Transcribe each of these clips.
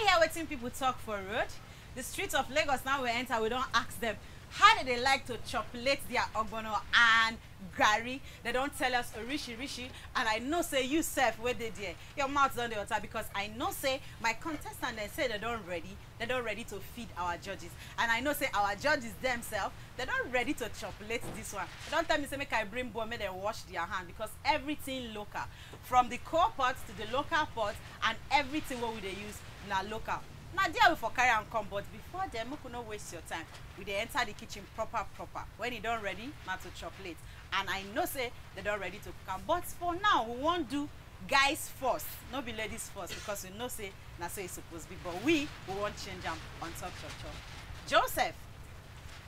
hear wetin people talk for road. The streets of Lagos now we enter, we don't ask them how do they like to chocolate their ogbono and gari. They don't tell us rishi, and I know say you self where they there. Your mouth's on the water because I know say my contestant they say they don't ready to feed our judges. And I know say our judges themselves, they don't ready to chocolate this one. They don't tell me say make I bring bowl, make them wash their hand because everything local. From the core pots to the local pots and everything what we they use now local. Now there we for carry and come, but before them, you could not waste your time. We they enter the kitchen proper. When you don't ready, not to chocolate. And I know say they don't ready to come. But for now, we won't do guys first, not be ladies first, because we know say that's how it's supposed to be. But we won't change them on top chop. Joseph,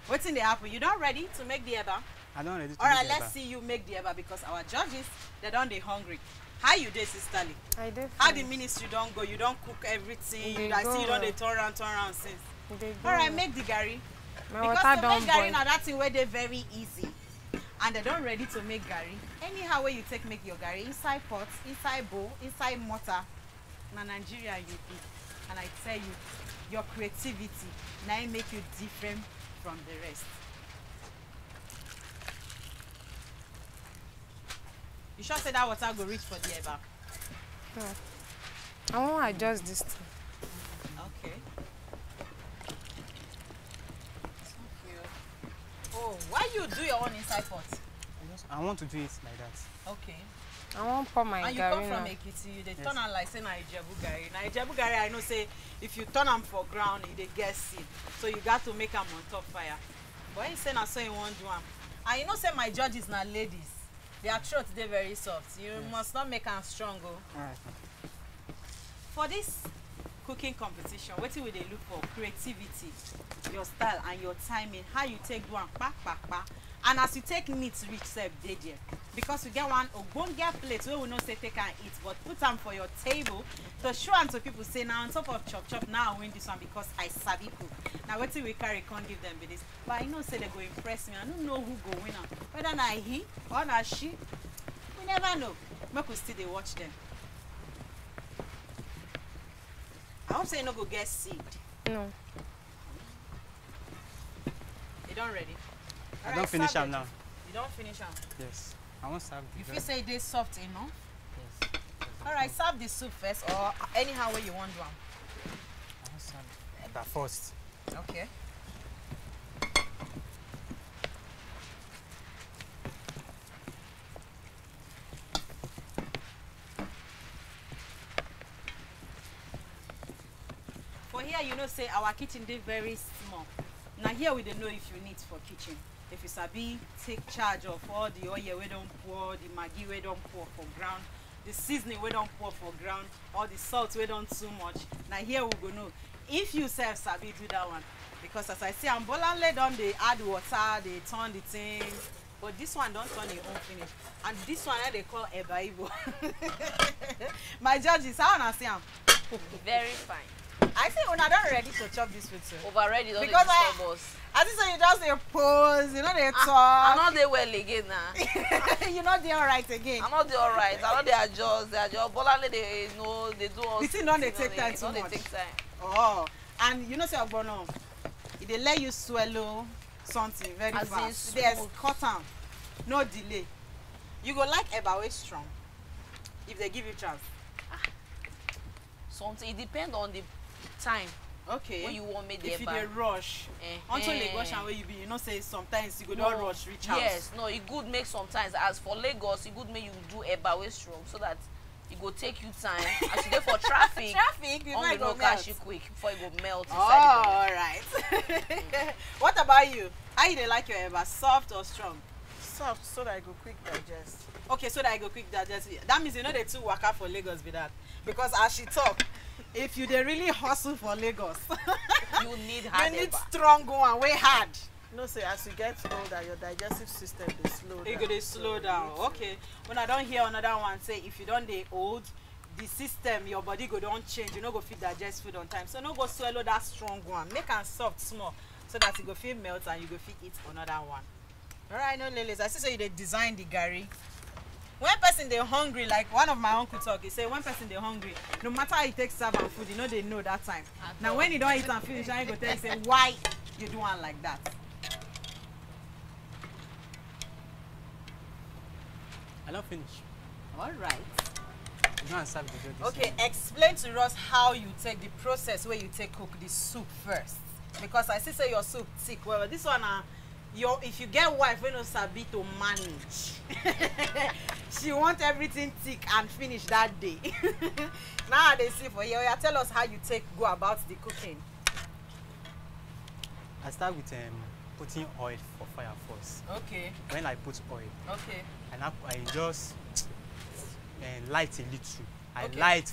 what's in the apple? You not ready to make the eba? I don't ready to All make right, the eba. let's see you make the eba because our judges they don't they hungry. How you dey, sisterly? I did. How the ministry don't go? You don't cook everything. I see you don't they turn around since. All right, make the gari. Because to make gari now that thing where they very easy, and they don't ready to make gari. Anyhow, where you take make your gari inside pot, inside bowl, inside mortar. Now Nigeria you be, and I tell you, your creativity now it make you different from the rest. You sure say that water go reach for the eba? No. I won't adjust this thing. Okay. Thank you. Oh, why you do your own inside pot? I want to do it like that. Okay. I won't pour my And you gari come from now. Ekiti, you they Yes. turn am like say na Ijebu gari. Na Ijebu gari I know say if you turn am for ground, it dey get seed. So you got to make am on top fire. But you say na so you want do am. And you know say my judges na ladies. Their throat they very soft. You must not make them strong. Oh. All right. For this cooking competition, what will they look for? Creativity, your style and your timing. How you take one, pa. And as you take meat rich self dey there. Because you get one ogbonge plate where we not say take and eat, but put them for your table to show and to people say now on top of chop now I win this one because I sabi cook. Now what we carry can't give them with this. But I know say they go impress me. I don't know who go win. Whether na he or na she. We never know. Make we still they watch them. I hope say you no go get seed. No. You don't ready? I don't finish them now. You don't finish them? Yes. I won't serve the You bread. feel say they soft enough? Yes. Alright, serve the soup first or anyhow way you want one. I won't serve that first. Okay. For here, you know, say our kitchen dey very small. Now here we don't know if you need for kitchen. If you sabi take charge of all the oil we don't pour, the maggi we don't pour for ground, the seasoning we don't pour for ground, or the salt we don't too much. Now here we go know if you self sabi do that one. Because as I say, Ambolanle don they add water, they turn the thing. But this one don't turn your own finish. And this one they call Eba Ibo. My judges, how I see am? Very fine. I say una don ready to chop this food too. Overready, don't Because disturb us. I think so you just dey pose, you know they I'm talk. not there well again now. You know they alright again. I'm not there alright. I'm not there adjust. Bolale they know they do all. The thing don't they take time too Don't they much. take time. Oh, and you know say ogbono, e dey let you swallow something very As in fast. There's smooth. cut am, no delay. You go like eba wey strong if they give you chance. Something it depends on the time Okay. when you want make the if you eba. dey rush, unto Lagos and where you be, you know say sometimes you go don rush reach house. Yes, no, it good make sometimes. As for Lagos, it good make you do eba wey strong so that it go take you time. As you dey for traffic, Traffic, you on might go go no melt. catch you quick before it go melt Oh, inside all right. What about you? How you dey like your eba? Soft or strong? Soft so that I go quick digest. Okay, so that I go quick digest. That means you know they too waka for Lagos with that. Because as she talk, if you dey really hustle for Lagos, the you need hard you need eba. strong one, way hard. No, say as you get older, your digestive system dey slow down. You go dey slow So down. you need to- Okay. When I don't hear another one say if you don't dey old, the system, your body go don't change. You no go fit digest food on time. So no go swallow that strong one. Make am soft small so that you go feel melt and you go fit eat another one. Alright, no ladies. I see say you dey design the gari. when person they hungry, like one of my uncle talk, he say when person they hungry, no matter how you take serve and food, you know they know that time. Now when you don't eat and finish, I go tell you say why you do one like that. I don't finish. All right. You don't serve the judges. Okay, explain to us how you take the process where you take cook the soup first. Because I see say your soup thick. Well, this one if you get wife when no sabi to manage, she want everything thick and finish that day. Now they see for you. Tell us how you go about the cooking. I start with putting oil for fire first. Okay. When I put oil, Okay. and I just light a little. I Okay. light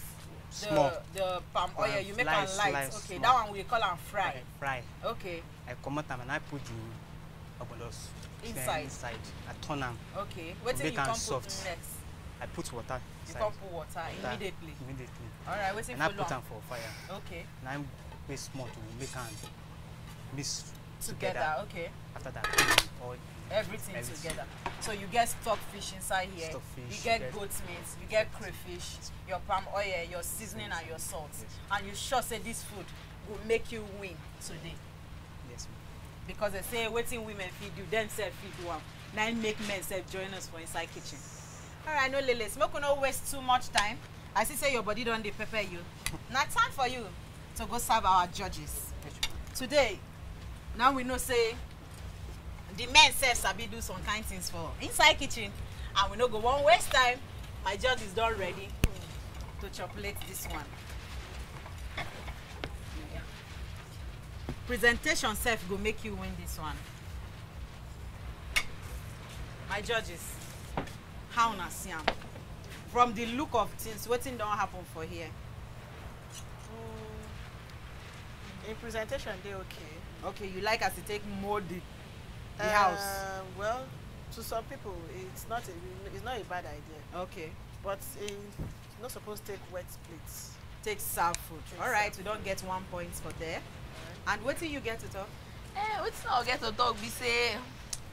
small. The palm oil, you make a light. Okay, small. that one we call am fry. Fry. Okay. I come out and I put the ogbonos Inside. I turn them. Okay. What To you make come am put soft. next? I put water You inside. come put water immediately. Immediately. All right. What's And I put them for fire. Okay. And I put small to make them mix Together. Okay. After that, put all Everything together. So you get stockfish inside here. Stockfish, you get you get- goat meat. You get crayfish. Your palm oil, your seasoning, and your salt. Yes. And you sure say this food will make you win today. yes. Because they say waiting women feed you, then self feed one. Now make men self join us for inside kitchen. All right, no lele, smoke will not waste too much time. I see say your body don't dey prepare you. Now time for you to go serve our judges. Today, now we know say the men self sabi do some kind things for inside kitchen, and we no go one waste time. My judge is done ready to chocolate this one. Presentation self go make you win this one. My judges, how na see am? From the look of things, wetin don happen for here? In presentation, they okay. Okay, you like as e take mold the house. Well, to some people, it's not a bad idea. Okay, But it's not supposed to take wet plates. take serve food. Take All right, serve we don't get 1 point for there. And wetin you get to talk? Wetin I get to talk be say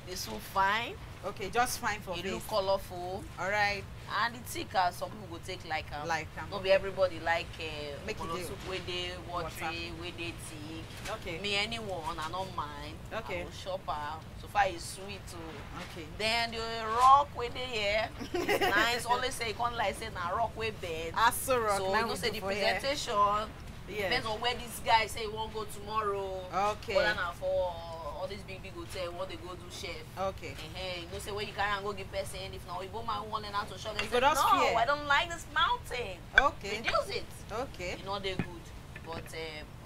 the soup fine, Okay, just fine for e face. look colorful, All right, and the thick as some people go take like am. like am. No be everybody like Make e okolo dey soup wey dey watery, wey dey thick. Okay, Me anyone, I don't mind. Okay. I go chop am. So far it's sweet too. okay. Then the rock wey dey here is nice. Always say e come like say na rock wey bend. Aso rock, So na you we know say do the for here. presentation Yeah. depends on where this guy say he wan go tomorrow. Okay. Whether na for all these big hotel wan dey go do chef. Okay. You know say when you carry am go give person, if na oyibo man wan learn how to shop, they You say go no, just fear. I don't like this mountain. Okay. Reduce it. Okay. E no dey good, but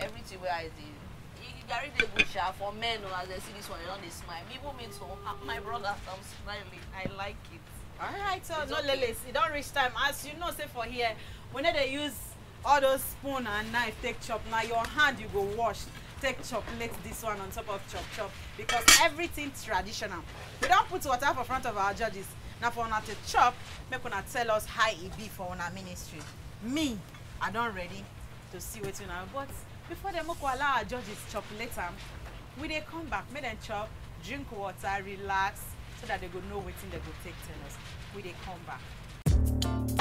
everything wey I dey, garri dey good sha for men o. As they see this one, they don dey smile. Even me too. My brothers, I'm smiling. I like it. All right, so It's no okay. lele, e don reach time. As you know, say for here, when they use all those spoon and knife take chop, now your hand you go wash, take chocolate this one on top of chop because everything traditional. We don't put water for front of our judges. Now for una to chop, make una tell us how it be for una ministry. Me, I don ready to see wetin una. But before them go allow our judges chocolate am, we dey come back, make them chop, drink water, relax, so that they go know wetin they go take tell us. We dey come back.